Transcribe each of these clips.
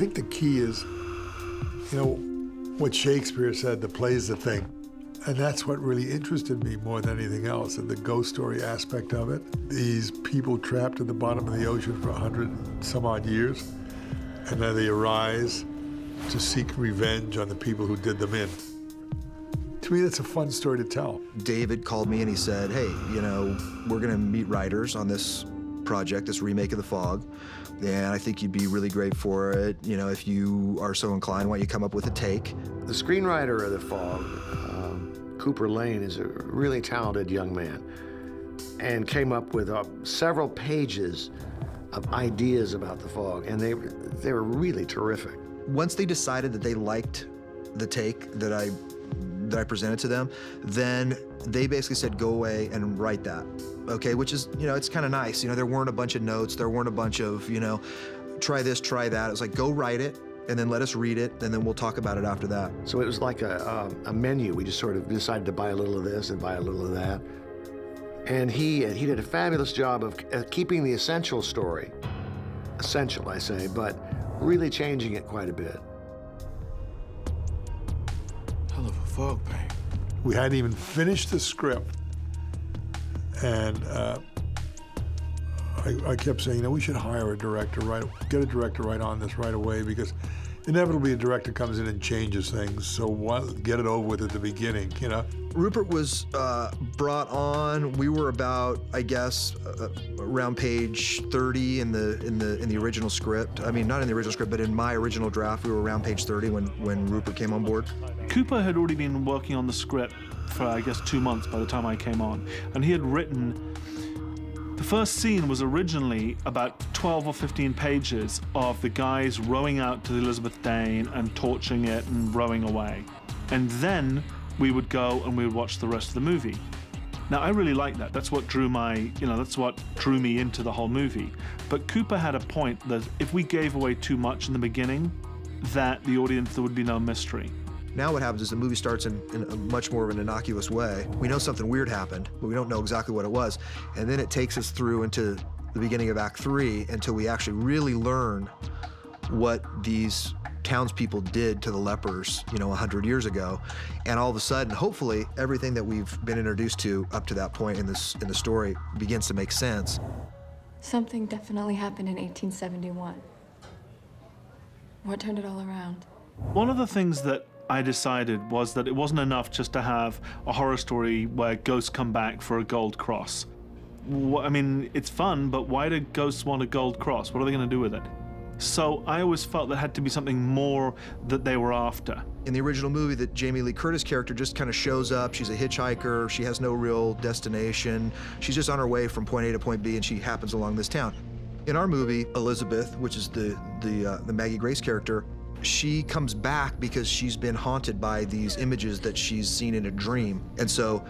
think the key is, what Shakespeare said, the play's the thing. And that's what really interested me more than anything else, and the ghost story aspect of it. These people trapped at the bottom of the ocean for 100 some odd years, and then they arise to seek revenge on the people who did them in. To me, that's a fun story to tell. David called me and he said, hey, we're gonna meet writers on this project, this remake of The Fog, and I think you'd be really great for it. If you are so inclined, why don't you come up with a take? The screenwriter of The Fog, Cooper Lane, is a really talented young man and came up with several pages of ideas about The Fog, and they were really terrific. Once they decided that they liked the take that I presented to them, then they basically said, go away and write that, okay? Which is, it's kind of nice. There weren't a bunch of notes, there weren't a bunch of, try this, try that. It was like, go write it, and then let us read it, and then we'll talk about it after that. So it was like a menu. We just sort of decided to buy a little of this and buy a little of that. And he did a fabulous job of keeping the essential story, essential, I say, but really changing it quite a bit. Hell of a fog paint. We hadn't even finished the script, and I kept saying, we should hire a director, get a director right on this right away, because inevitably a director comes in and changes things, so get it over with at the beginning, Rupert was brought on. We were about, I guess, around page 30 in the original script. I mean, not in the original script, but in my original draft, we were around page 30 when Rupert came on board. Cooper had already been working on the script for, I guess, 2 months by the time I came on, and he had written. The first scene was originally about 12 or 15 pages of the guys rowing out to the Elizabeth Dane and torching it and rowing away. And then we would go and we would watch the rest of the movie. Now, I really liked that. That's what drew that's what drew me into the whole movie. But Cooper had a point that if we gave away too much in the beginning, that the audience, there would be no mystery. Now what happens is the movie starts in a much more of an innocuous way. We know something weird happened, but we don't know exactly what it was. And then it takes us through into the beginning of Act 3 until we actually really learn what these townspeople did to the lepers, 100 years ago. And all of a sudden, hopefully, everything that we've been introduced to up to that point in the story begins to make sense. Something definitely happened in 1871. What turned it all around? One of the things that I decided was that it wasn't enough just to have a horror story where ghosts come back for a gold cross. I mean, it's fun, but why do ghosts want a gold cross? What are they going to do with it? So I always felt there had to be something more that they were after. In the original movie, that Jamie Lee Curtis character just kind of shows up. She's a hitchhiker. She has no real destination. She's just on her way from point A to point B, and she happens along this town. In our movie, Elizabeth, which is the Maggie Grace character, she comes back because she's been haunted by these images that she's seen in a dream. And so,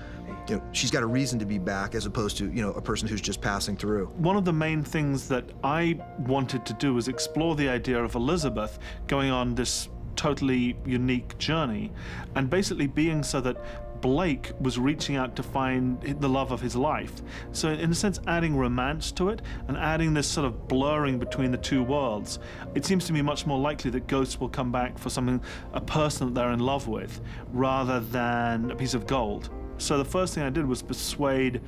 she's got a reason to be back as opposed to, a person who's just passing through. One of the main things that I wanted to do was explore the idea of Elizabeth going on this totally unique journey and basically being so that Blake was reaching out to find the love of his life. So in a sense, adding romance to it and adding this sort of blurring between the two worlds, it seems to me much more likely that ghosts will come back for a person that they're in love with, rather than a piece of gold. So the first thing I did was persuade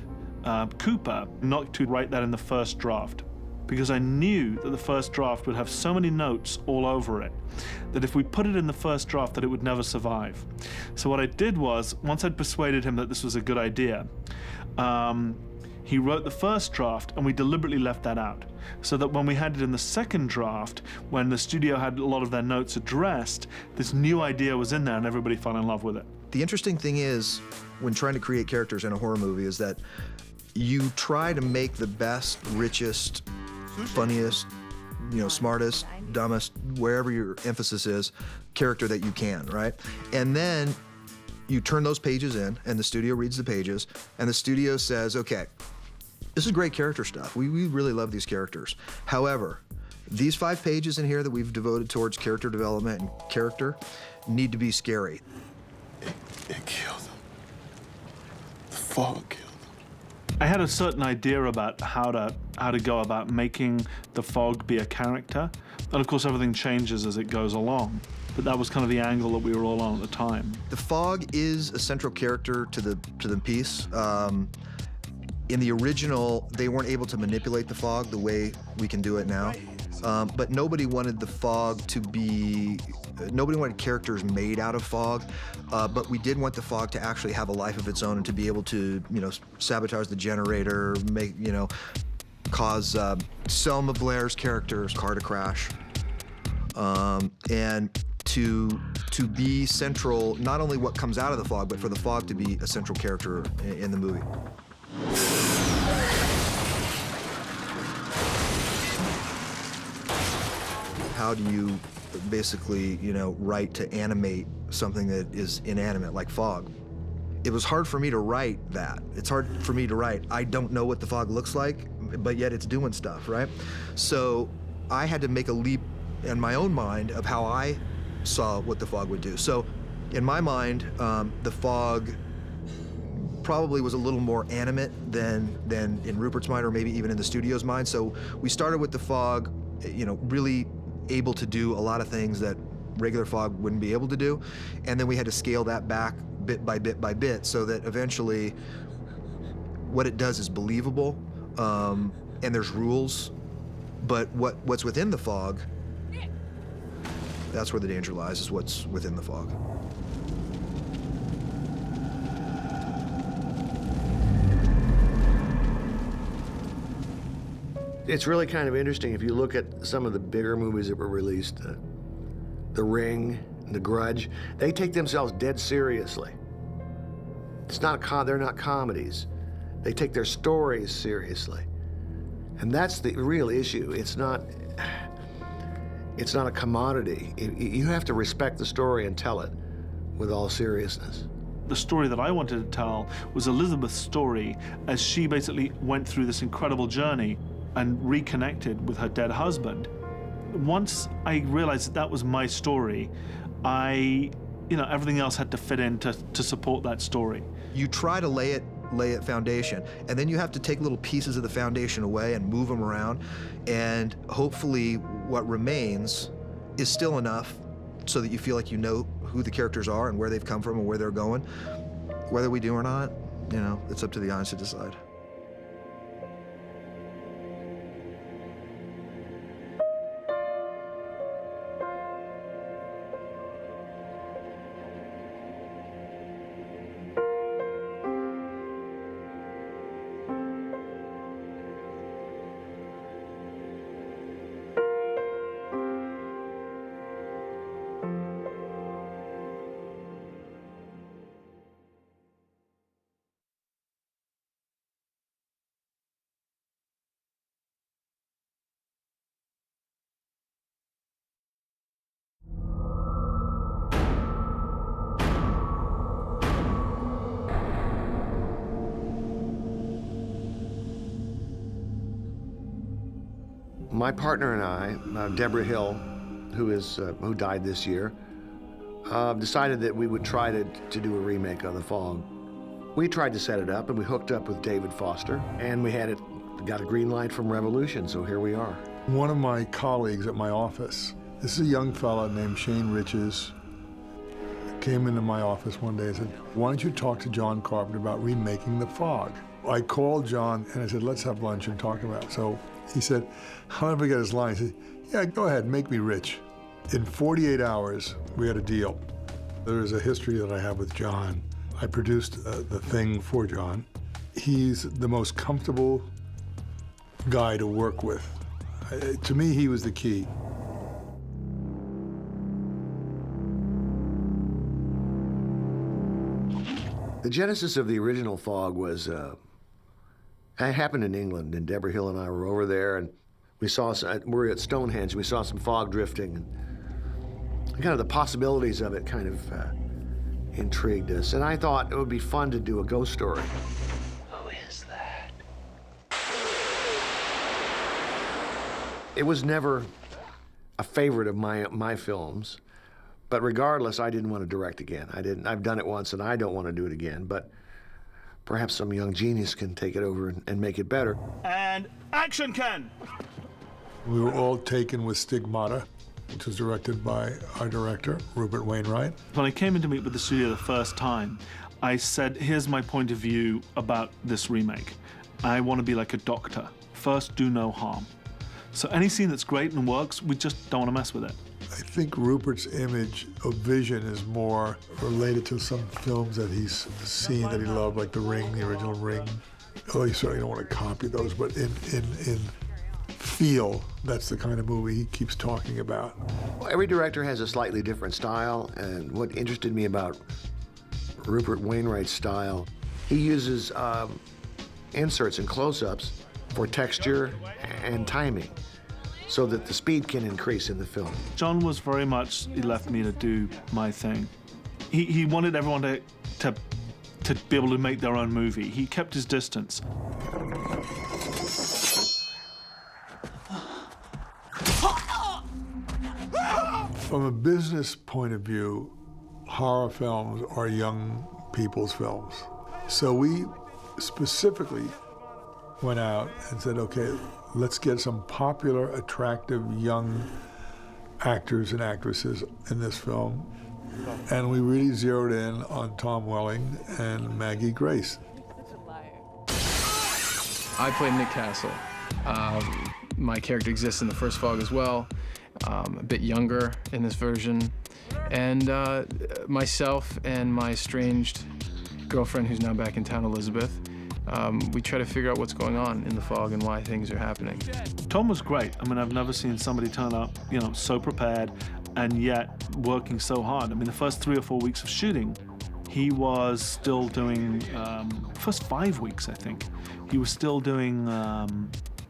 Cooper not to write that in the first draft, because I knew that the first draft would have so many notes all over it that if we put it in the first draft that it would never survive. So what I did was, once I'd persuaded him that this was a good idea, he wrote the first draft and we deliberately left that out, so that when we had it in the second draft, when the studio had a lot of their notes addressed, this new idea was in there and everybody fell in love with it. The interesting thing is, when trying to create characters in a horror movie, is that you try to make the best, richest, funniest, smartest, dumbest, wherever your emphasis is, character that you can, right? And then you turn those pages in, and the studio reads the pages, and the studio says, okay, this is great character stuff. We really love these characters. However, these 5 pages in here that we've devoted towards character development and character need to be scary. It killed him. The fog killed him. I had a certain idea about how to go about making the fog be a character, And of course, everything changes as it goes along. But that was kind of the angle that we were all on at the time. The fog is a central character to the piece. In the original, they weren't able to manipulate the fog the way we can do it now. But nobody wanted the fog to be, nobody wanted characters made out of fog, but we did want the fog to actually have a life of its own and to be able to, sabotage the generator, cause Selma Blair's character's car to crash, and to be central, not only what comes out of the fog, but for the fog to be a central character in the movie. How do you basically, write to animate something that is inanimate, like fog? It was hard for me to write that. It's hard for me to write, I don't know what the fog looks like, but yet it's doing stuff, right? So I had to make a leap in my own mind of how I saw what the fog would do. So in my mind, the fog probably was a little more animate than in Rupert's mind, or maybe even in the studio's mind. So we started with the fog, really able to do a lot of things that regular fog wouldn't be able to do. And then we had to scale that back bit by bit by bit so that eventually what it does is believable, and there's rules, but what's within the fog, that's where the danger lies, is what's within the fog. It's really kind of interesting if you look at some of the bigger movies that were released, The Ring, The Grudge, they take themselves dead seriously. It's not they're not comedies. They take their stories seriously. And that's the real issue. It's not a commodity. You have to respect the story and tell it with all seriousness. The story that I wanted to tell was Elizabeth's story as she basically went through this incredible journey and reconnected with her dead husband. Once I realized that was my story, everything else had to fit in to support that story. You try to lay it foundation, and then you have to take little pieces of the foundation away and move them around, and hopefully what remains is still enough so that you feel like you know who the characters are and where they've come from and where they're going. Whether we do or not, it's up to the audience to decide. My partner and I, Deborah Hill, who died this year, decided that we would try to do a remake of The Fog. We tried to set it up, and we hooked up with David Foster, and we got a green light from Revolution, so here we are. One of my colleagues at my office, this is a young fella named Shane Riches, came into my office one day and said, "Why don't you talk to John Carpenter about remaking The Fog?" I called John and I said, "Let's have lunch and talk about it." So he said, I'll never forget his line. He said, "Yeah, go ahead, make me rich." In 48 hours, we had a deal. There is a history that I have with John. I produced The Thing for John. He's the most comfortable guy to work with. To me, he was the key. The genesis of the original Fog was, it happened in England, and Deborah Hill and I were over there, and we were at Stonehenge, and we saw some fog drifting, and kind of the possibilities of it kind of intrigued us. And I thought it would be fun to do a ghost story. Who is that? It was never a favorite of my films, but regardless, I didn't want to direct again. I've done it once, and I don't want to do it again, but perhaps some young genius can take it over and make it better. And action, Ken! We were all taken with Stigmata, which was directed by our director, Rupert Wainwright. When I came in to meet with the studio the first time, I said, here's my point of view about this remake. I want to be like a doctor. First, do no harm. So any scene that's great and works, we just don't want to mess with it. I think Rupert's image of Vision is more related to some films that he's seen that he loved, like The Ring, the original Ring. Although you certainly don't want to copy those, but in feel, that's the kind of movie he keeps talking about. Well, every director has a slightly different style, and what interested me about Rupert Wainwright's style, he uses inserts and close-ups for texture and timing, so that the speed can increase in the film. John was very much, he left me to do my thing. He wanted everyone to be able to make their own movie. He kept his distance. From a business point of view, horror films are young people's films. So we specifically went out and said, okay, let's get some popular, attractive, young actors and actresses in this film. And we really zeroed in on Tom Welling and Maggie Grace. I played Nick Castle. My character exists in the first Fog as well, a bit younger in this version. And myself and my estranged girlfriend, who's now back in town, Elizabeth, we try to figure out what's going on in the fog and why things are happening. Tom was great. I mean, I've never seen somebody turn up, you know, so prepared and yet working so hard. I mean, the first 3 or 4 weeks of shooting, he was still doing, first 5 weeks, I think, he was still doing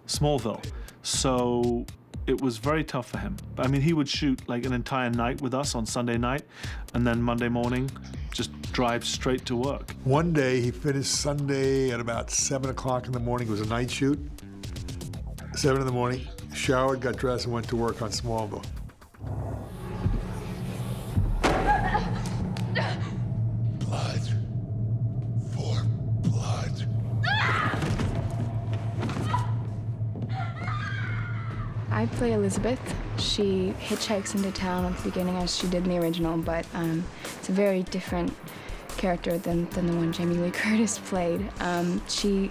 Smallville. So it was very tough for him. I mean, he would shoot like an entire night with us on Sunday night, and then Monday morning, just drive straight to work. One day, he finished Sunday at about 7 o'clock in the morning. It was a night shoot. 7 in the morning, showered, got dressed, and went to work on Smallville. Blood for blood. I play Elizabeth. She hitchhikes into town at the beginning as she did in the original, but it's a very different character than the one Jamie Lee Curtis played. She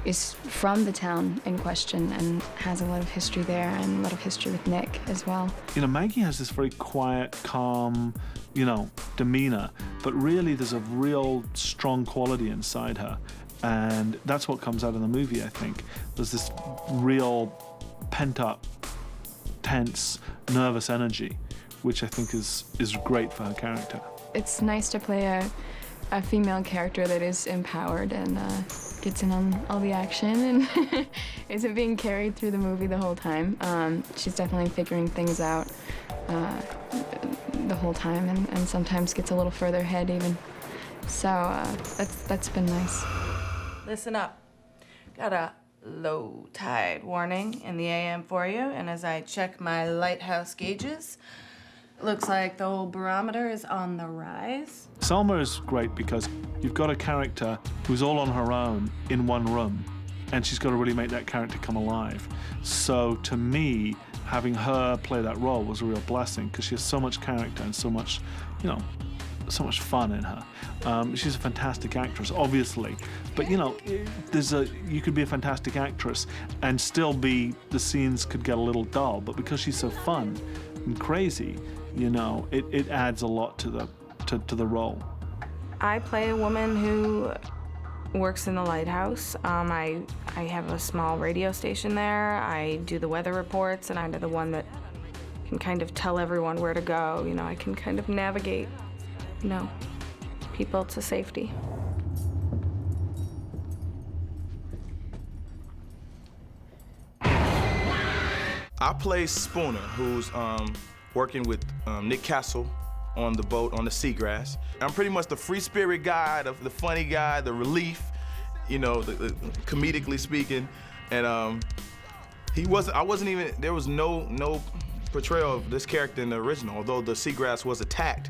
is from the town in question and has a lot of history there and a lot of history with Nick as well. You know, Maggie has this very quiet, calm, you know, demeanor, but really there's a real strong quality inside her. And that's what comes out in the movie, I think. There's this real pent-up, tense, nervous energy, which I think is great for her character. It's nice to play a female character that is empowered and gets in on all the action and isn't being carried through the movie the whole time. She's definitely figuring things out the whole time and sometimes gets a little further ahead even. So that's been nice. Listen up. Got a low tide warning in the AM for you, and as I check my lighthouse gauges, it looks like the old barometer is on the rise. Selma is great because you've got a character who's all on her own in one room, and she's got to really make that character come alive. So to me, having her play that role was a real blessing because she has so much character and so much, you know, so much fun in her. She's a fantastic actress, obviously, but you know, you could be a fantastic actress and still be, the scenes could get a little dull, but because she's so fun and crazy, you know, it adds a lot to the role. I play a woman who works in the lighthouse. I have a small radio station there. I do the weather reports, and I'm the one that can kind of tell everyone where to go. You know, I can kind of navigate, you know, people to safety. I play Spooner, who's working with Nick Castle on the boat on the Seagrass. I'm pretty much the free spirit guy, the funny guy, the relief, you know, the comedically speaking. And I wasn't even, there was no portrayal of this character in the original. Although the Seagrass was attacked,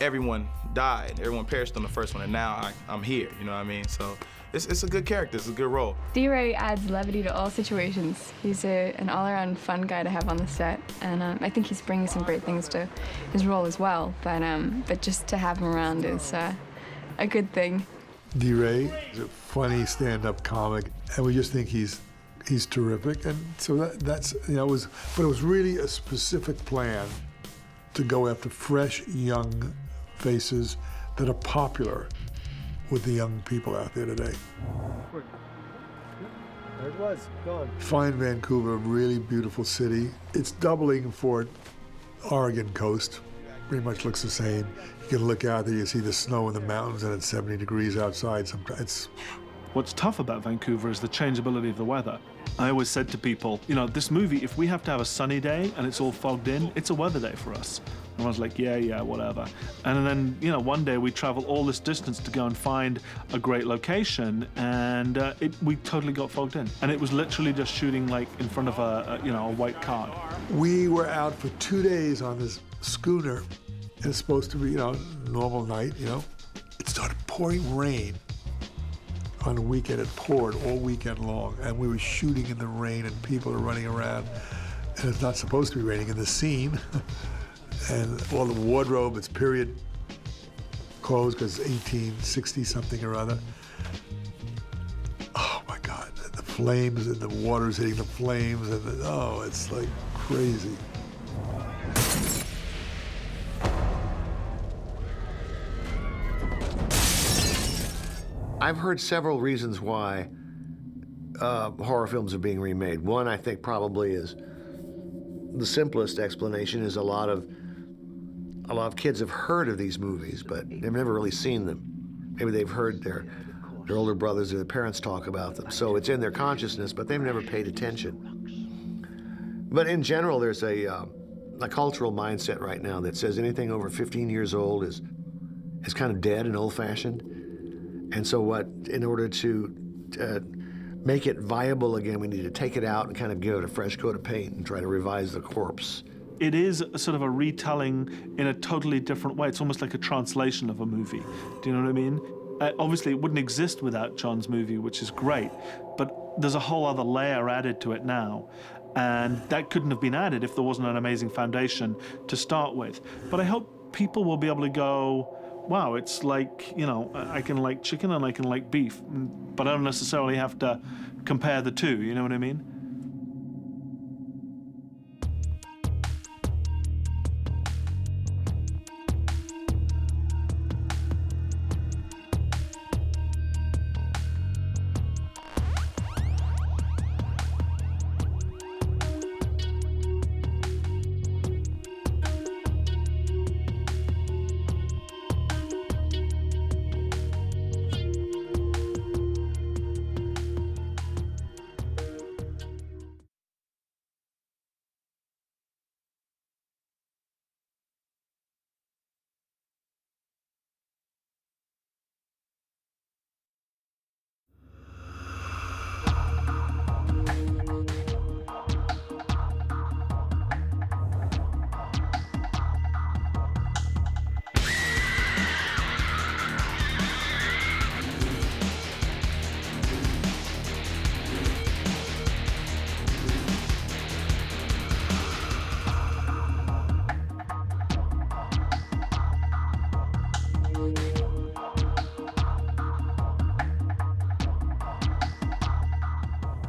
everyone died. Everyone perished on the first one, and now I'm here, you know what I mean? So it's a good character. It's a good role. D. Ray adds levity to all situations. He's an all-around fun guy to have on the set, and I think he's bringing some great things to his role as well. But just to have him around is a good thing. D. Ray is a funny stand-up comic, and we just think he's terrific. And so that's but it was really a specific plan to go after fresh, young faces that are popular with the young people out there today. There it was, gone. Find Vancouver, a really beautiful city. It's doubling for Oregon coast. Pretty much looks the same. You can look out there, you see the snow in the mountains, and it's 70 degrees outside sometimes. What's tough about Vancouver is the changeability of the weather. I always said to people, this movie, if we have to have a sunny day and it's all fogged in, it's a weather day for us. Everyone's like, yeah, whatever. And then, one day we travel all this distance to go and find a great location, and we totally got fogged in. And it was literally just shooting like in front of a white card. We were out for 2 days on this schooner. It's supposed to be, normal night, It started pouring rain. On a weekend, it poured all weekend long, and we were shooting in the rain, and people are running around, and it's not supposed to be raining in the scene. And all the wardrobe, it's period clothes, because it's 1860 something or other. Oh my God, the flames, and the water's hitting the flames, and it's like crazy. I've heard several reasons why horror films are being remade. One, I think, probably is the simplest explanation is a lot of kids have heard of these movies, but they've never really seen them. Maybe they've heard their older brothers or their parents talk about them, so it's in their consciousness, but they've never paid attention. But in general, there's a cultural mindset right now that says anything over 15 years old is kind of dead and old-fashioned. And so in order to make it viable again, we need to take it out and kind of give it a fresh coat of paint and try to revise the corpse. It is sort of a retelling in a totally different way. It's almost like a translation of a movie. Do you know what I mean? Obviously, it wouldn't exist without John's movie, which is great, but there's a whole other layer added to it now. And that couldn't have been added if there wasn't an amazing foundation to start with. But I hope people will be able to go, wow, it's like, I can like chicken and I can like beef, but I don't necessarily have to compare the two, you know what I mean?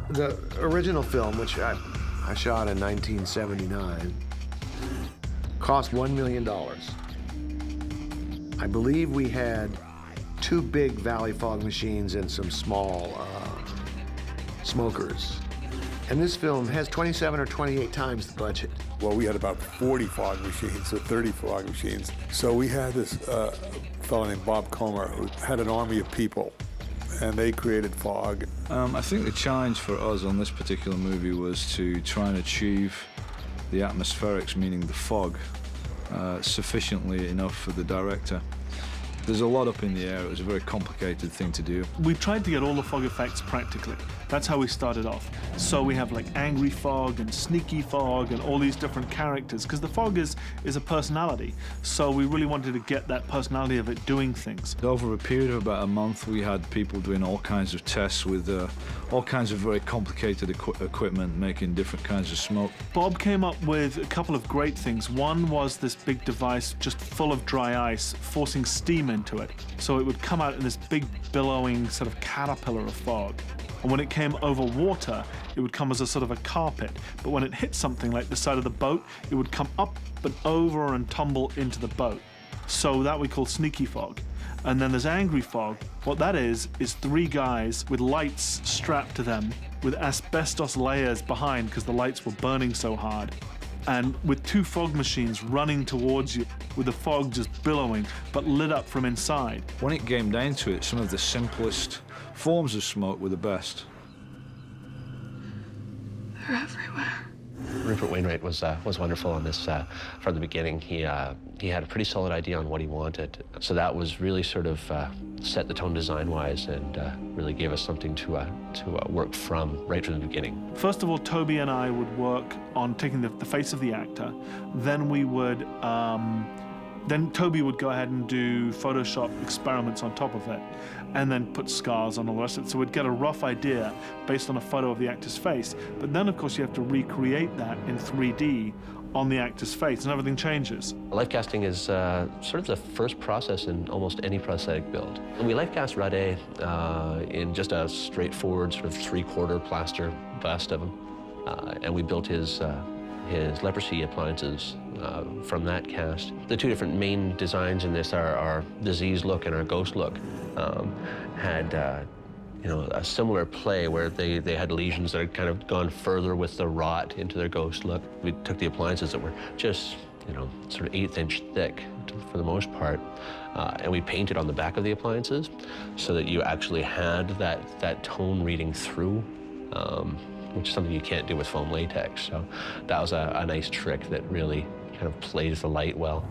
The original film, which I shot in 1979, cost $1 million. I believe we had 2 big Valley fog machines and some small smokers. And this film has 27 or 28 times the budget. Well, we had about 40 fog machines or 30 fog machines. So we had this fellow named Bob Comer who had an army of people, and they created fog. I think the challenge for us on this particular movie was to try and achieve the atmospherics, meaning the fog, sufficiently enough for the director. There's a lot up in the air. It was a very complicated thing to do. We tried to get all the fog effects practically. That's how we started off. So we have like angry fog and sneaky fog and all these different characters, because the fog is a personality. So we really wanted to get that personality of it doing things. Over a period of about a month, we had people doing all kinds of tests with all kinds of very complicated equipment, making different kinds of smoke. Bob came up with a couple of great things. One was this big device just full of dry ice, forcing steam into it. So it would come out in this big billowing sort of caterpillar of fog. And when it came over water, it would come as a sort of a carpet. But when it hit something like the side of the boat, it would come up and over and tumble into the boat. So that we call sneaky fog. And then there's angry fog. What that is 3 guys with lights strapped to them with asbestos layers behind because the lights were burning so hard. And with 2 fog machines running towards you with the fog just billowing, but lit up from inside. When it came down to it, some of the simplest forms of smoke were the best. They're everywhere. Rupert Wainwright was wonderful on this from the beginning. He had a pretty solid idea on what he wanted, so that was really sort of set the tone design-wise and really gave us something to work from right from the beginning. First of all, Toby and I would work on taking the face of the actor. Then we would, then Toby would go ahead and do Photoshop experiments on top of it, and then put scars on all the rest of it. So we'd get a rough idea based on a photo of the actor's face. But then, of course, you have to recreate that in 3D on the actor's face, and everything changes. Life casting is sort of the first process in almost any prosthetic build. And we life cast Rade in just a straightforward sort of 3/4 plaster bust of him, and we built his leprosy appliances from that cast. The 2 different main designs in this are our disease look and our ghost look. Had you know, a similar play where they had lesions that had kind of gone further with the rot into their ghost look. We took the appliances that were just, you know, sort of 1/8 inch thick for the most part, and we painted on the back of the appliances so that you actually had that tone reading through, which is something you can't do with foam latex. So that was a nice trick that really kind of plays the light well.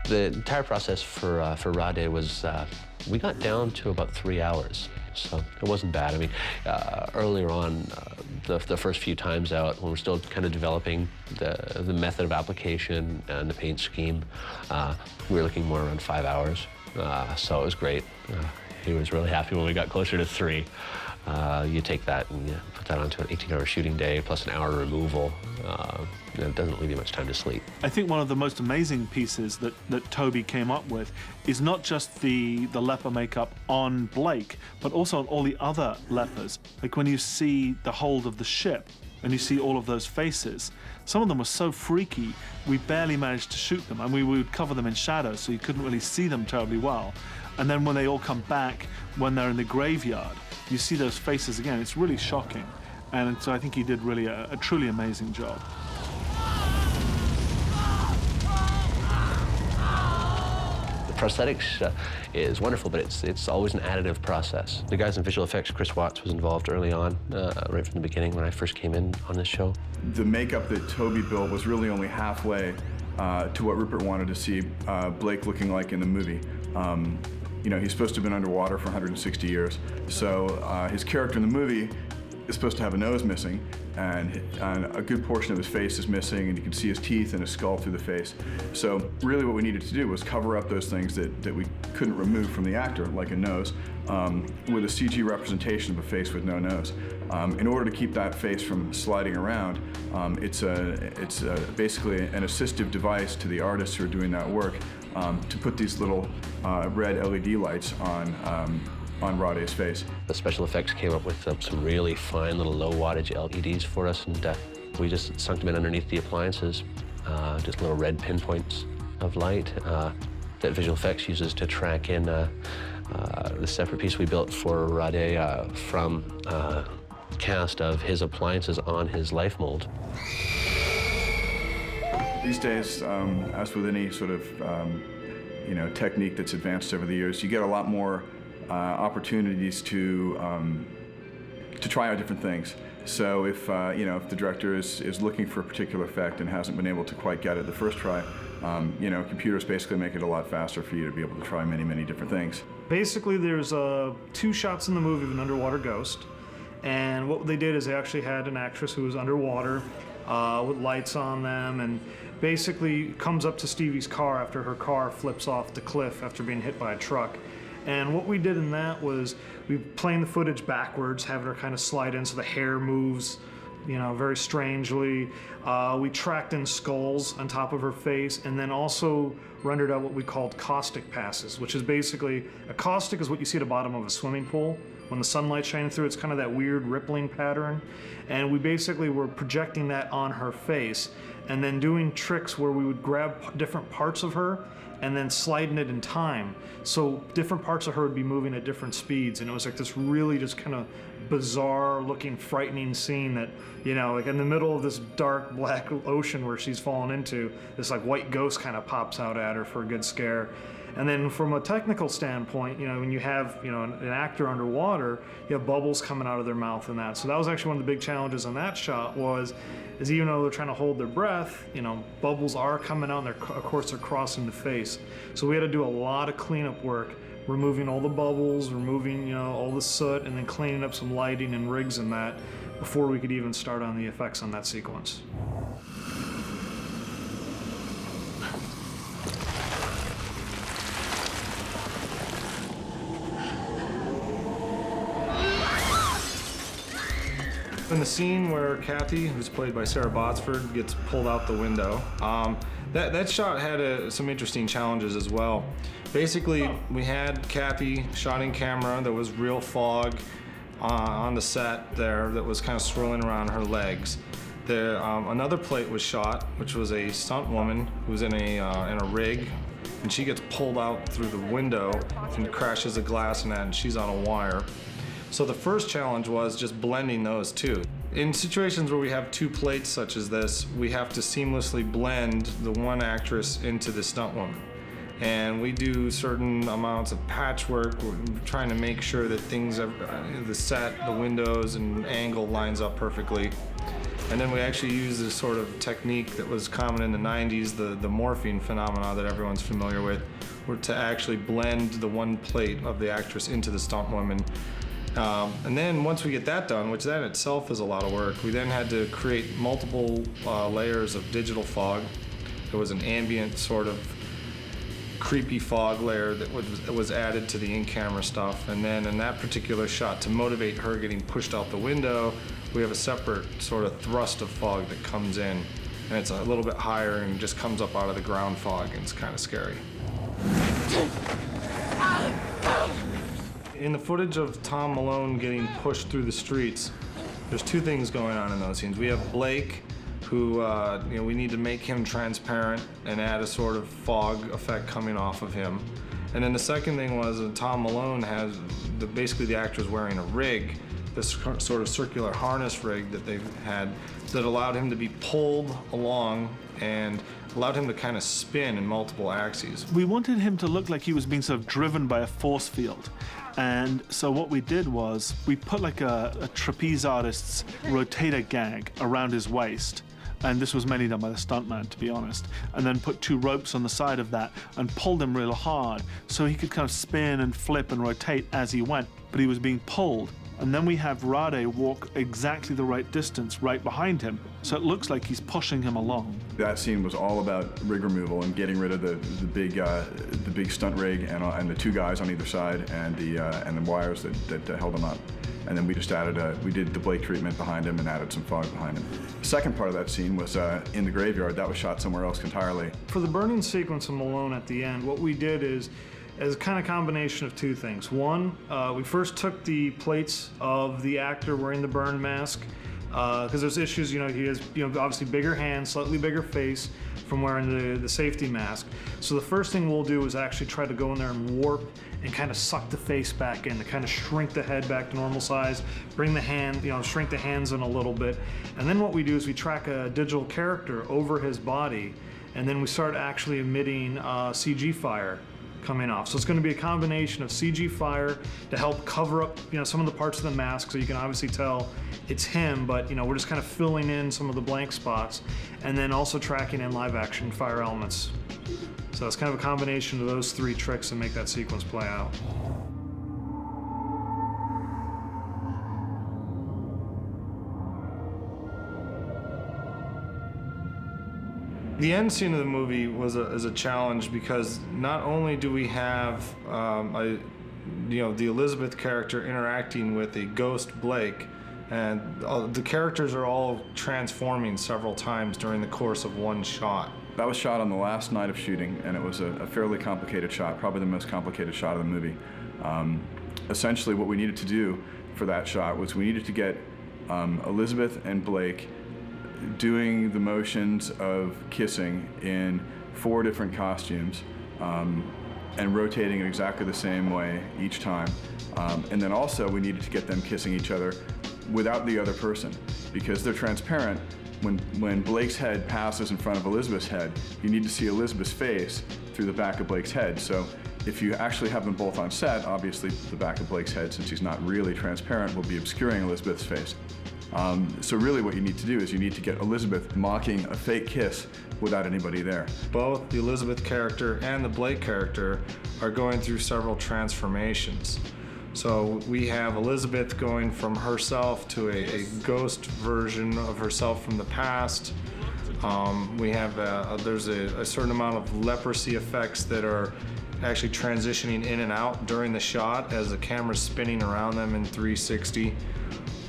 The entire process for Rade was, we got down to about 3 hours, so it wasn't bad. I mean, earlier on, the first few times out, when we're still kind of developing the method of application and the paint scheme, we were looking more around 5 hours, so it was great. He was really happy when we got closer to 3. You take that and you put that onto an 18-hour shooting day plus an hour removal. It doesn't leave you much time to sleep. I think one of the most amazing pieces that Toby came up with is not just the leper makeup on Blake, but also on all the other lepers. Like when you see the hold of the ship and you see all of those faces, some of them were so freaky, we barely managed to shoot them, and we would cover them in shadow so you couldn't really see them terribly well. And then when they all come back, when they're in the graveyard, you see those faces again. It's really shocking. And so I think he did really a truly amazing job. The prosthetics is wonderful, but it's always an additive process. The guys in visual effects, Chris Watts was involved early on, right from the beginning when I first came in on this show. The makeup that Toby built was really only halfway to what Rupert wanted to see Blake looking like in the movie. You know, he's supposed to have been underwater for 160 years. So his character in the movie is supposed to have a nose missing, and a good portion of his face is missing, and you can see his teeth and his skull through the face. So really what we needed to do was cover up those things that we couldn't remove from the actor, like a nose, with a CG representation of a face with no nose. In order to keep that face from sliding around, it's basically an assistive device to the artists who are doing that work to put these little red LED lights on Rade's face. The special effects came up with some really fine little low wattage LEDs for us, and we just sunk them in underneath the appliances, just little red pinpoints of light that visual effects uses to track in the separate piece we built for Rade from cast of his appliances on his life mold. These days, as with any sort of you know, technique that's advanced over the years, you get a lot more opportunities to to try out different things. So if if the director is looking for a particular effect and hasn't been able to quite get it the first try, computers basically make it a lot faster for you to be able to try many, many different things. Basically, there's 2 shots in the movie of an underwater ghost, and what they did is they actually had an actress who was underwater with lights on them, and basically comes up to Stevie's car after her car flips off the cliff after being hit by a truck. And what we did in that was we playing the footage backwards, having her kind of slide in so the hair moves, very strangely. We tracked in skulls on top of her face, and then also rendered out what we called caustic passes, which is basically, a caustic is what you see at the bottom of a swimming pool. When the sunlight's shining through, it's kind of that weird rippling pattern. And we basically were projecting that on her face, and then doing tricks where we would grab different parts of her and then sliding it in time. So different parts of her would be moving at different speeds, and it was like this really just kind of bizarre looking, frightening scene that, like in the middle of this dark black ocean where she's fallen into, this like white ghost kind of pops out at her for a good scare. And then from a technical standpoint, when you have, an actor underwater, you have bubbles coming out of their mouth and that. So that was actually one of the big challenges on that shot is even though they're trying to hold their breath, bubbles are coming out and of course they're crossing the face. So we had to do a lot of cleanup work, removing all the bubbles, removing, all the soot, and then cleaning up some lighting and rigs and that before we could even start on the effects on that sequence. In the scene where Kathy, who's played by Sarah Botsford, gets pulled out the window, that shot had some interesting challenges as well. Basically, we had Kathy shot in camera. There was real fog on the set there that was kind of swirling around her legs. Another plate was shot, which was a stunt woman who's in a rig, and she gets pulled out through the window and crashes the glass in that, and she's on a wire. So the first challenge was just blending those two. In situations where we have 2 plates such as this, we have to seamlessly blend the one actress into the stunt woman. And we do certain amounts of patchwork. We're trying to make sure that the set, the windows, and angle lines up perfectly. And then we actually use this sort of technique that was common in the 90s, the morphing phenomena that everyone's familiar with, where to actually blend the one plate of the actress into the stunt woman. And then once we get that done, which that itself is a lot of work, we then had to create multiple layers of digital fog. There was an ambient sort of creepy fog layer that was added to the in-camera stuff. And then in that particular shot, to motivate her getting pushed out the window, we have a separate sort of thrust of fog that comes in. And it's a little bit higher and just comes up out of the ground fog, and it's kind of scary. In the footage of Tom Malone getting pushed through the streets, there's 2 things going on in those scenes. We have Blake, who we need to make him transparent and add a sort of fog effect coming off of him. And then the second thing was Tom Malone has basically the actor's wearing a rig, this sort of circular harness rig that they've had that allowed him to be pulled along and allowed him to kind of spin in multiple axes. We wanted him to look like he was being sort of driven by a force field. And so what we did was we put like a trapeze artist's rotator gag around his waist. And this was mainly done by the stuntman, to be honest. And then put 2 ropes on the side of that and pulled him real hard so he could kind of spin and flip and rotate as he went, but he was being pulled. And then we have Rade walk exactly the right distance right behind him, so it looks like he's pushing him along. That scene was all about rig removal and getting rid of the big stunt rig and the 2 guys on either side and the wires that held them up. And then we just we did the Blake treatment behind him and added some fog behind him. The second part of that scene was in the graveyard. That was shot somewhere else entirely. For the burning sequence of Malone at the end, what we did is as a kind of combination of 2 things. One, we first took the plates of the actor wearing the burn mask, because there's issues, he has obviously bigger hands, slightly bigger face from wearing the safety mask. So the first thing we'll do is actually try to go in there and warp and kind of suck the face back in to kind of shrink the head back to normal size, bring the hand, shrink the hands in a little bit. And then what we do is we track a digital character over his body, and then we start actually emitting CG fire coming off. So it's going to be a combination of CG fire to help cover up, some of the parts of the mask, so you can obviously tell it's him, but we're just kind of filling in some of the blank spots, and then also tracking in live action fire elements. So it's kind of a combination of those three tricks to make that sequence play out. The end scene of the movie is a challenge because not only do we have the Elizabeth character interacting with a ghost Blake, and the characters are all transforming several times during the course of one shot. That was shot on the last night of shooting, and it was a fairly complicated shot, probably the most complicated shot of the movie. Essentially, what we needed to do for that shot was we needed to get Elizabeth and Blake doing the motions of kissing in 4 different costumes and rotating in exactly the same way each time. And then also we needed to get them kissing each other without the other person, because they're transparent. When Blake's head passes in front of Elizabeth's head, you need to see Elizabeth's face through the back of Blake's head. So if you actually have them both on set, obviously the back of Blake's head, since he's not really transparent, will be obscuring Elizabeth's face. So really what you need to do is you need to get Elizabeth mocking a fake kiss without anybody there. Both the Elizabeth character and the Blake character are going through several transformations. So we have Elizabeth going from herself to a ghost version of herself from the past. We have there's a certain amount of leprosy effects that are actually transitioning in and out during the shot as the camera's spinning around them in 360.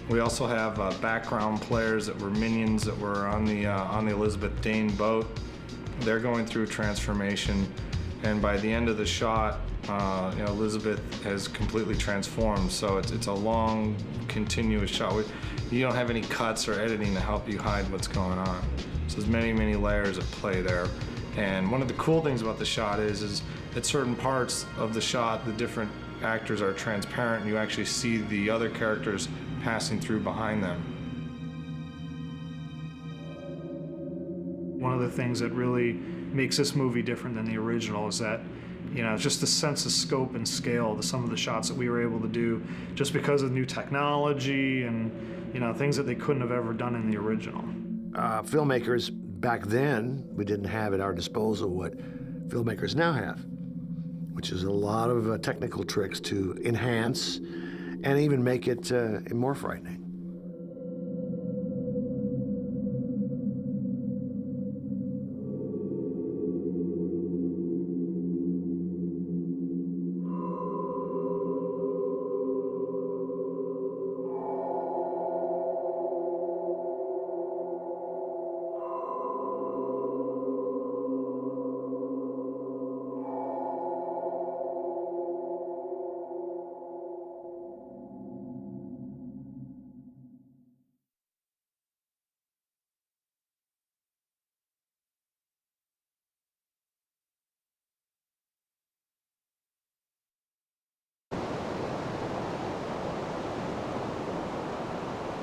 We also have background players that were minions that were on the Elizabeth Dane boat. They're going through transformation, and by the end of the shot, Elizabeth has completely transformed. So it's a long, continuous shot. You don't have any cuts or editing to help you hide what's going on. So there's many, many layers at play there. And one of the cool things about the shot is at certain parts of the shot, the different actors are transparent, and you actually see the other characters passing through behind them. One of the things that really makes this movie different than the original is that, just the sense of scope and scale to some of the shots that we were able to do just because of new technology and, things that they couldn't have ever done in the original. Filmmakers back then, we didn't have at our disposal what filmmakers now have, which is a lot of technical tricks to enhance and even make it more frightening.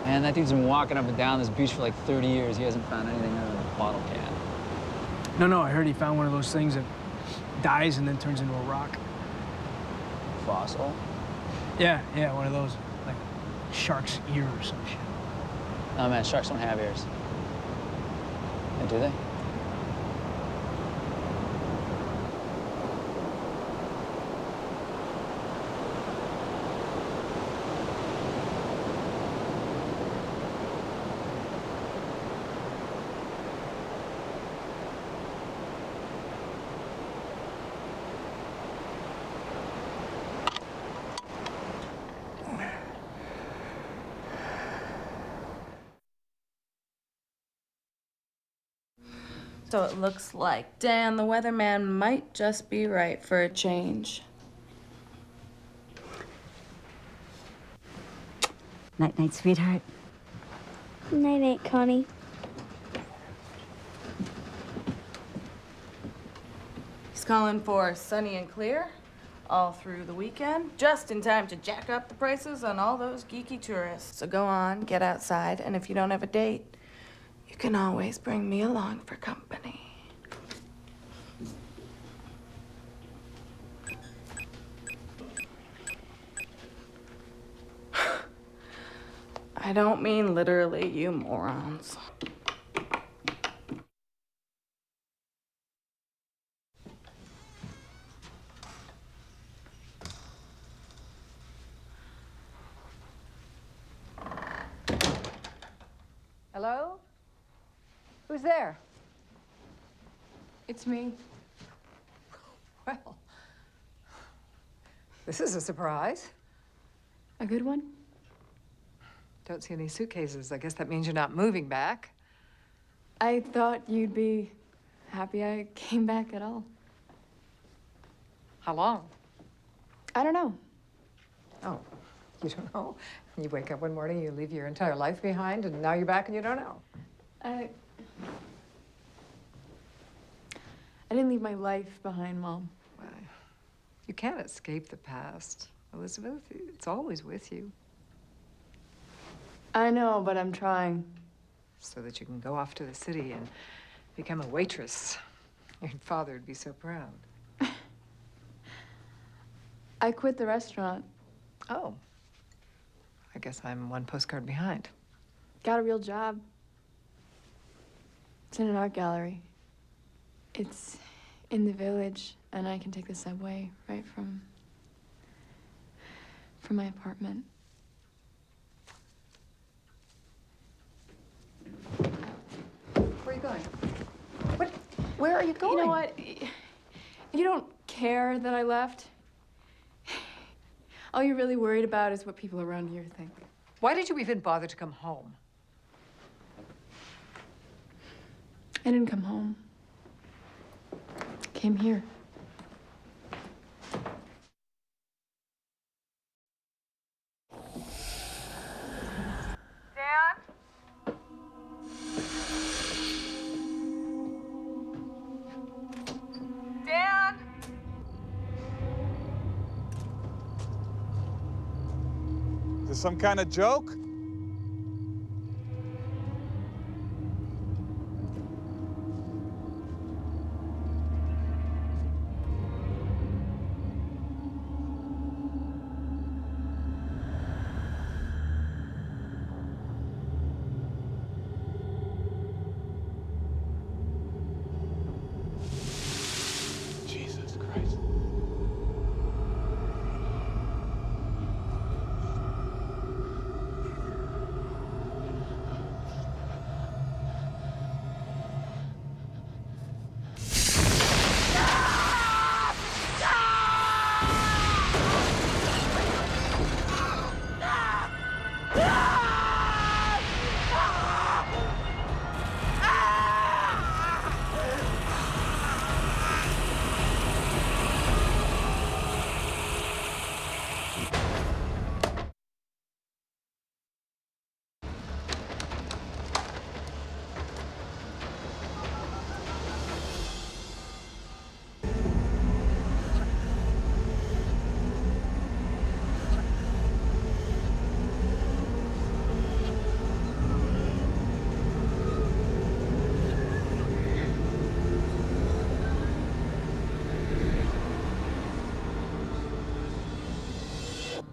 Man, that dude's been walking up and down this beach for like 30 years. He hasn't found anything other than a bottle can. No, I heard he found one of those things that dies and then turns into a rock. Fossil? Yeah, one of those, like shark's ear or some shit. Oh man, sharks don't have ears. Yeah, do they? So it looks like Dan the weatherman might just be right for a change. Night-night, sweetheart. Night-night, Connie. He's calling for sunny and clear all through the weekend, just in time to jack up the prices on all those geeky tourists. So go on, get outside, and if you don't have a date, you can always bring me along for company. I don't mean literally, you morons. Hello? Who's there? It's me. Well, this is a surprise. A good one? Don't see any suitcases. I guess that means you're not moving back. I thought you'd be happy I came back at all. How long? I don't know. Oh, you don't know? You wake up one morning, you leave your entire life behind, and now you're back and you don't know. I didn't leave my life behind, Mom. Well, you can't escape the past, Elizabeth. It's always with you. I know, but I'm trying. So that you can go off to the city and become a waitress. Your father would be so proud. I quit the restaurant. Oh. I guess I'm one postcard behind. Got a real job. It's in an art gallery. It's in the village, and I can take the subway right from my apartment. Where are you going? Where are you going? You know what? You don't care that I left. All you're really worried about is what people around here think. Why did you even bother to come home? I didn't come home. I came here. Dan! Is this some kind of joke? Jesus Christ.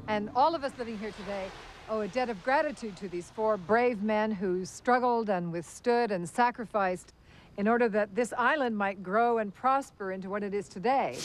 And all of us living here today owe a debt of gratitude to these four brave men who struggled and withstood and sacrificed in order that this island might grow and prosper into what it is today.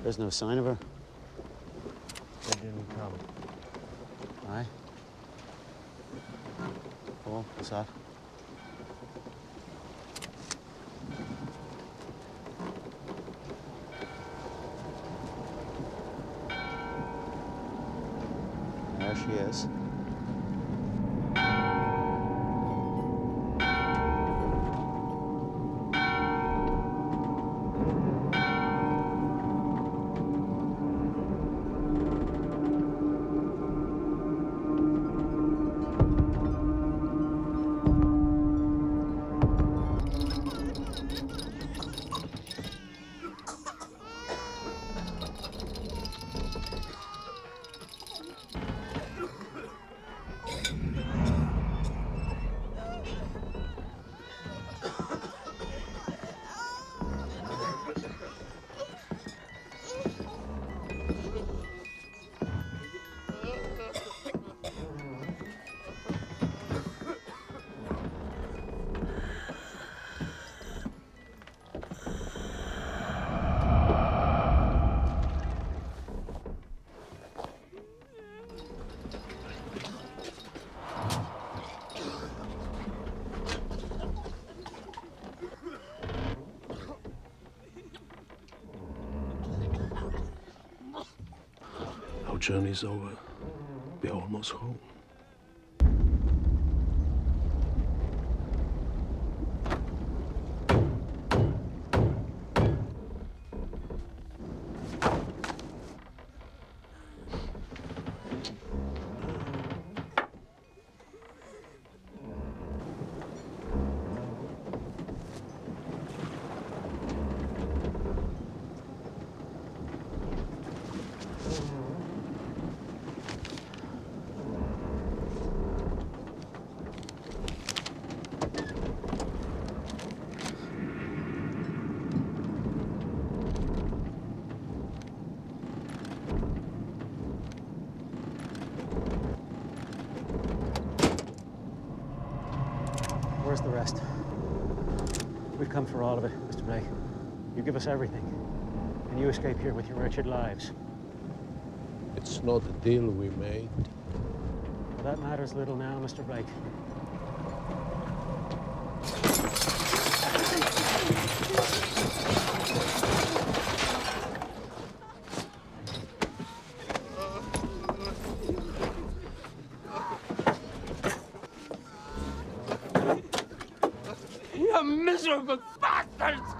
There's no sign of her. She didn't come. Aye. Oh, what's that? There she is. journey's over, we're almost home. Where's the rest? We've come for all of it, Mr. Blake. You give us everything, and you escape here with your wretched lives. It's not a deal we made. Well, that matters little now, Mr. Blake. You miserable bastards!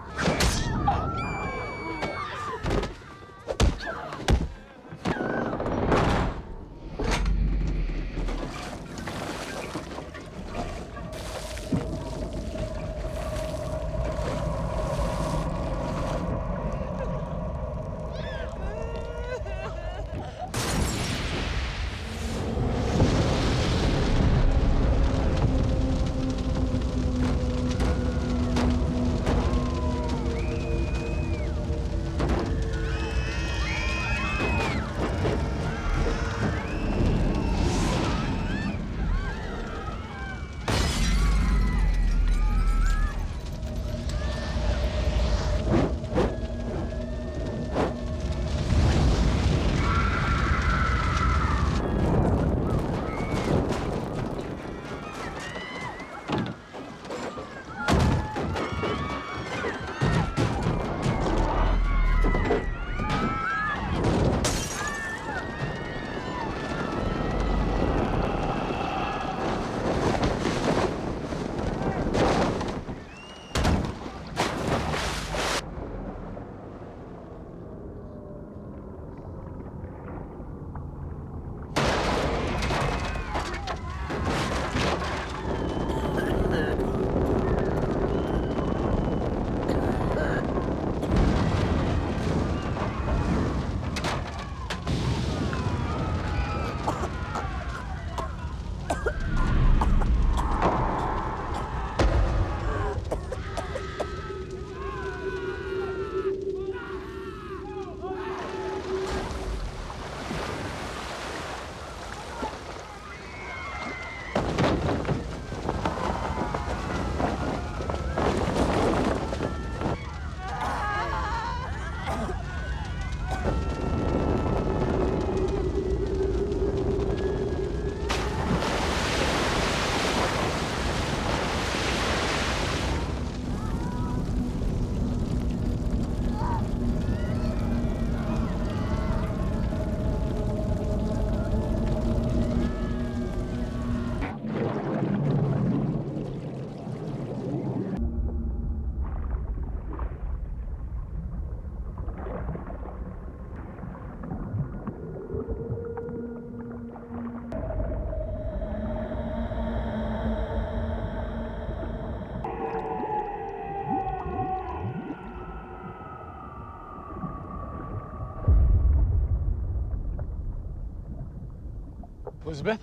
Elizabeth?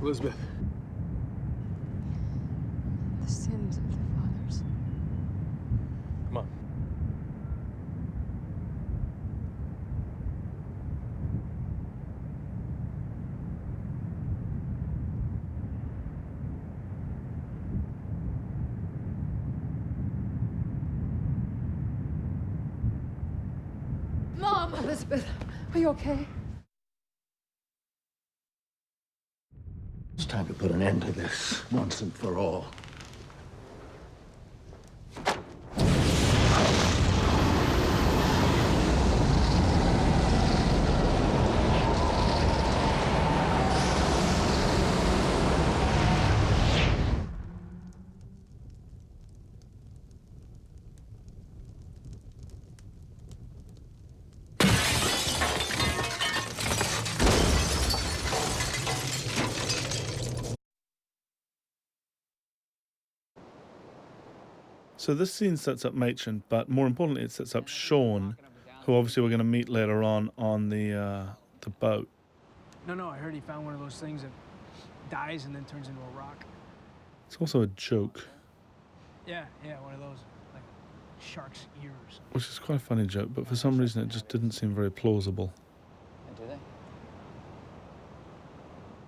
Elizabeth. The sins of their fathers. Come on. Mom! Elizabeth, are you okay? It's time to put an end to this, once and for all. So this scene sets up Machen, but more importantly, it sets up Sean, who obviously we're going to meet later on the boat. No, I heard he found one of those things that dies and then turns into a rock. It's also a joke, Yeah, one of those, like, shark's ears. which is quite a funny joke, but for some reason it just didn't seem very plausible. Do they?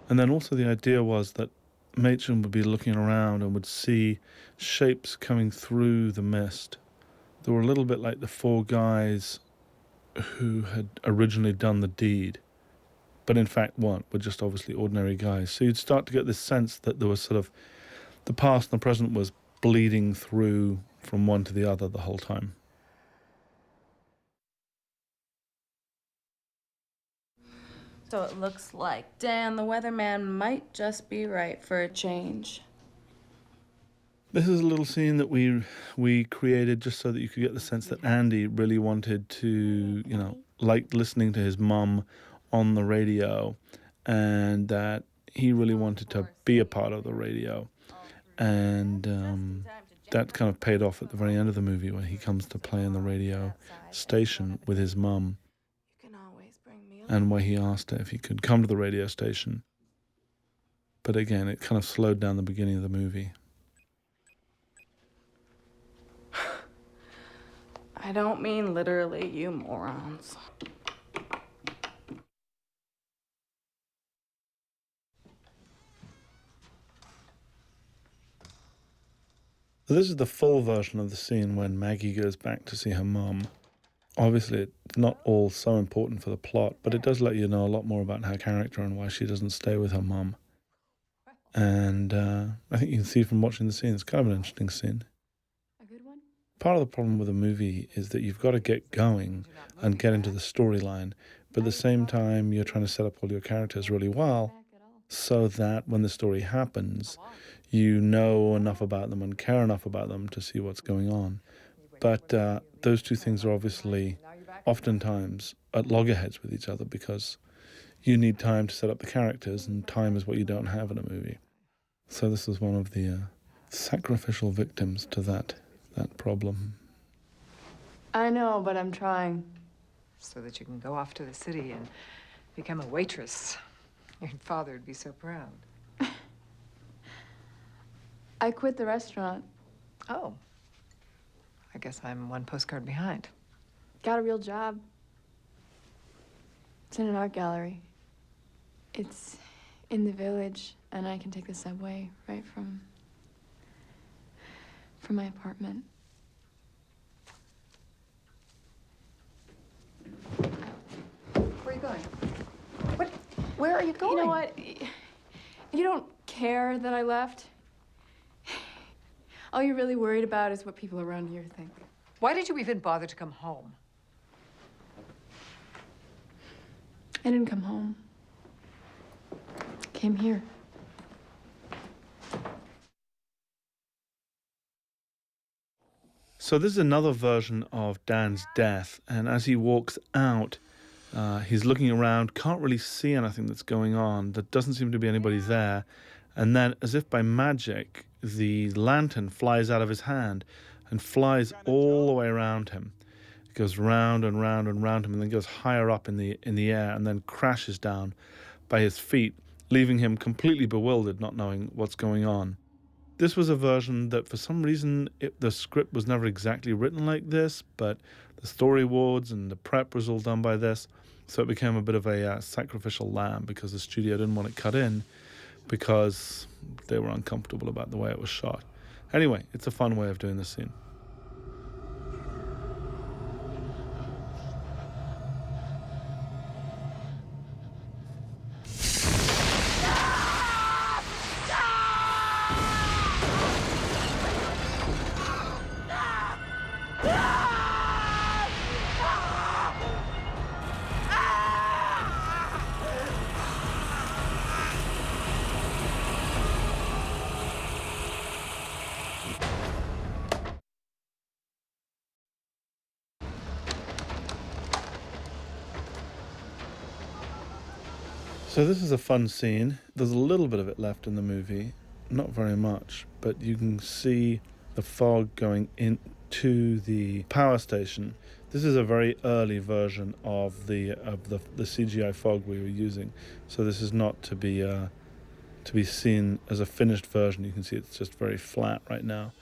And then also the idea was that Machen would be looking around and would see shapes coming through the mist. They were a little bit like the four guys who had originally done the deed, but in fact weren't, were just obviously ordinary guys. So you'd start to get this sense that there was sort of the past and the present was bleeding through from one to the other the whole time. So it looks like Dan, the weatherman, might just be right for a change. This is a little scene that we created just so that you could get the sense that Andy really wanted to, liked listening to his mum on the radio, and that he really wanted to be a part of the radio. And that kind of paid off at the very end of the movie when he comes to play on the radio station with his mum. And where he asked her if he could come to the radio station. But again, it kind of slowed down the beginning of the movie. I don't mean literally, you morons. So this is the full version of the scene when Maggie goes back to see her mum. Obviously, it's not all so important for the plot, but it does let you know a lot more about her character and why she doesn't stay with her mum. And I think you can see from watching the scene, it's kind of an interesting scene. Part of the problem with a movie is that you've got to get going and get into the storyline, but at the same time, you're trying to set up all your characters really well so that when the story happens, you know enough about them and care enough about them to see what's going on. But those two things are obviously oftentimes at loggerheads with each other because you need time to set up the characters, and time is what you don't have in a movie. So this is one of the sacrificial victims to that problem. I know, but I'm trying. So that you can go off to the city and become a waitress. Your father would be so proud. I quit the restaurant. Oh. I guess I'm one postcard behind. Got a real job. It's in an art gallery. It's in the village, and I can take the subway right from my apartment. Where are you going? What? Where are you going? You know what? You don't care that I left. All you're really worried about is what people around here think. Why did you even bother to come home? I didn't come home. I came here. So this is another version of Dan's death, and as he walks out, he's looking around, can't really see anything that's going on. There doesn't seem to be anybody there. And then, as if by magic, the lantern flies out of his hand and flies all the way around him. It goes round and round and round him, and then goes higher up in the air, and then crashes down by his feet, leaving him completely bewildered, not knowing what's going on. This was a version that, for some reason, the script was never exactly written like this, but the storyboards and the prep was all done by this, so it became a bit of a sacrificial lamb because the studio didn't want it cut in because they were uncomfortable about the way it was shot. Anyway, it's a fun way of doing this scene. So this is a fun scene. There's a little bit of it left in the movie, not very much, but you can see the fog going into the power station. This is a very early version of the CGI fog we were using, so this is not to be seen as a finished version. You can see it's just very flat right now.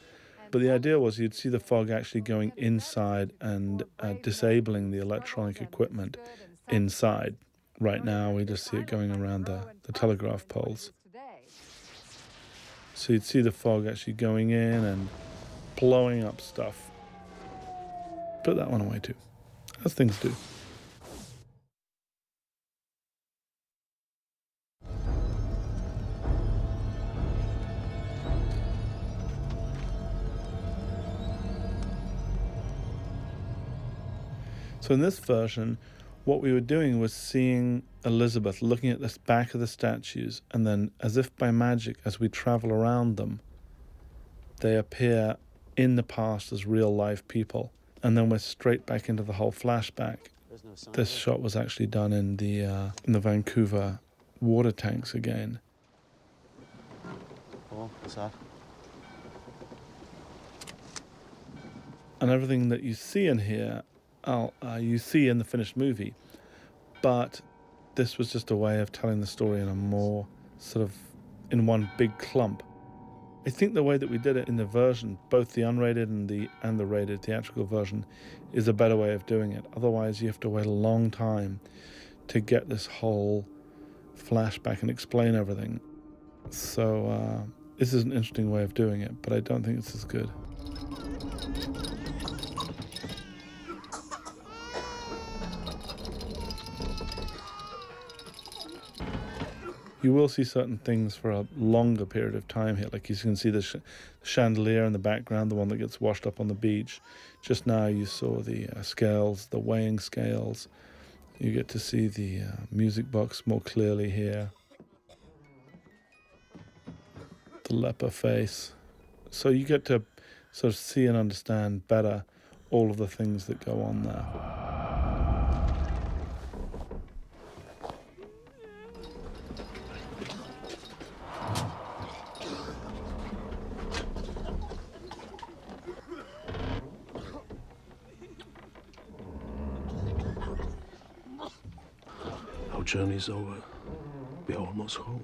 But the idea was you'd see the fog actually going inside and disabling the electronic equipment inside. Right now we just see it going around the telegraph poles. So you'd see the fog actually going in and blowing up stuff. Put that one away too, as things do. So in this version, what we were doing was seeing Elizabeth looking at the back of the statues, and then as if by magic, as we travel around them, they appear in the past as real live people. And then we're straight back into the whole flashback. This shot was actually done in the Vancouver water tanks again. Oh, what's that? And everything that you see in here, you see in the finished movie. But this was just a way of telling the story in a more sort of in one big clump. I think the way that we did it in the version, both the unrated and the rated theatrical version, is a better way of doing it. Otherwise, you have to wait a long time to get this whole flashback and explain everything. So this is an interesting way of doing it, but I don't think it's as good. You will see certain things for a longer period of time here. Like you can see the chandelier in the background, the one that gets washed up on the beach. Just now you saw the scales, the weighing scales. You get to see the music box more clearly here. The leper face. So you get to sort of see and understand better all of the things that go on there. Our journey's over. We're almost home.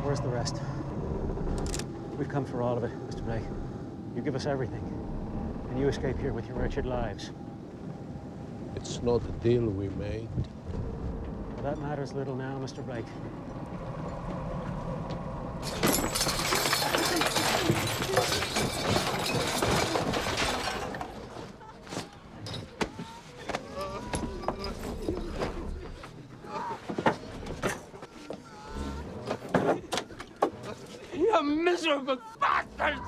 Where's the rest? We've come for all of it, Mr. Blake. You give us everything, and you escape here with your wretched lives. It's not the deal we made. Well, that matters little now, Mr. Blake. You miserable bastards!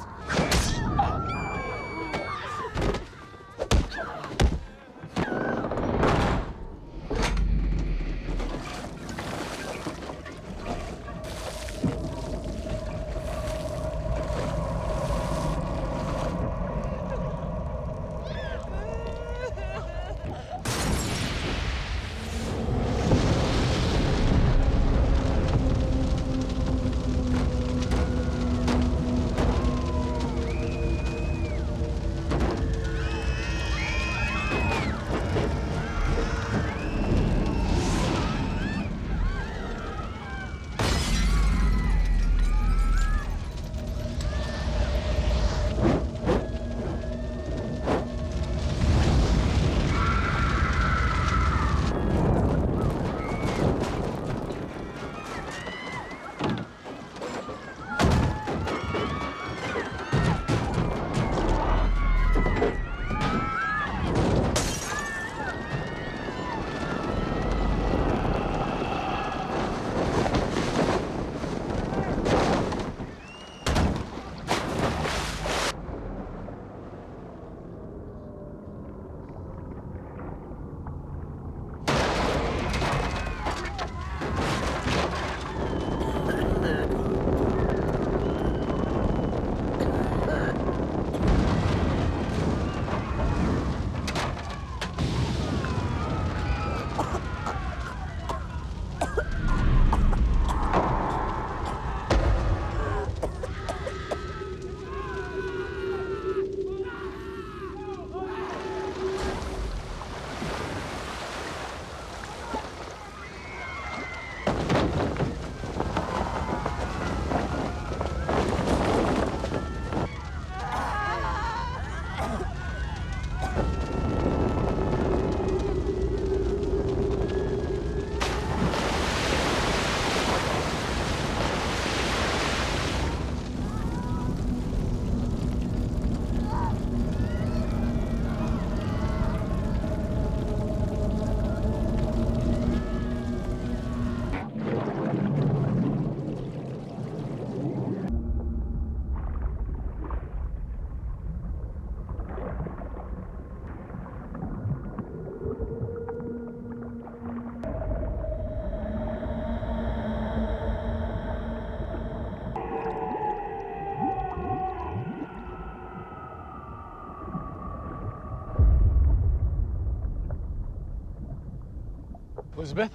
Elizabeth?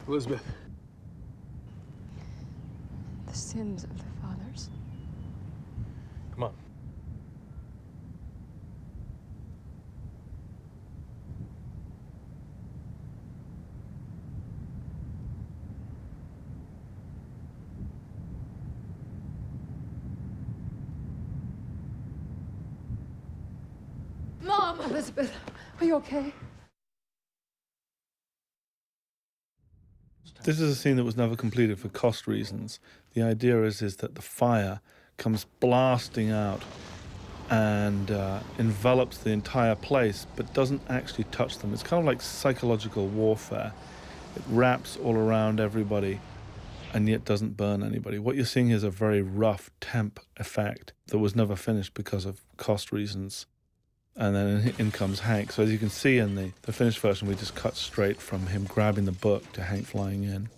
Elizabeth. The sins of the fathers. Come on. Mom! Elizabeth, are you okay? This is a scene that was never completed for cost reasons. The idea is that the fire comes blasting out and envelops the entire place, but doesn't actually touch them. It's kind of like psychological warfare. It wraps all around everybody and yet doesn't burn anybody. What you're seeing here is a very rough temp effect that was never finished because of cost reasons. And then in comes Hank. So as you can see in the finished version, we just cut straight from him grabbing the book to Hank flying in.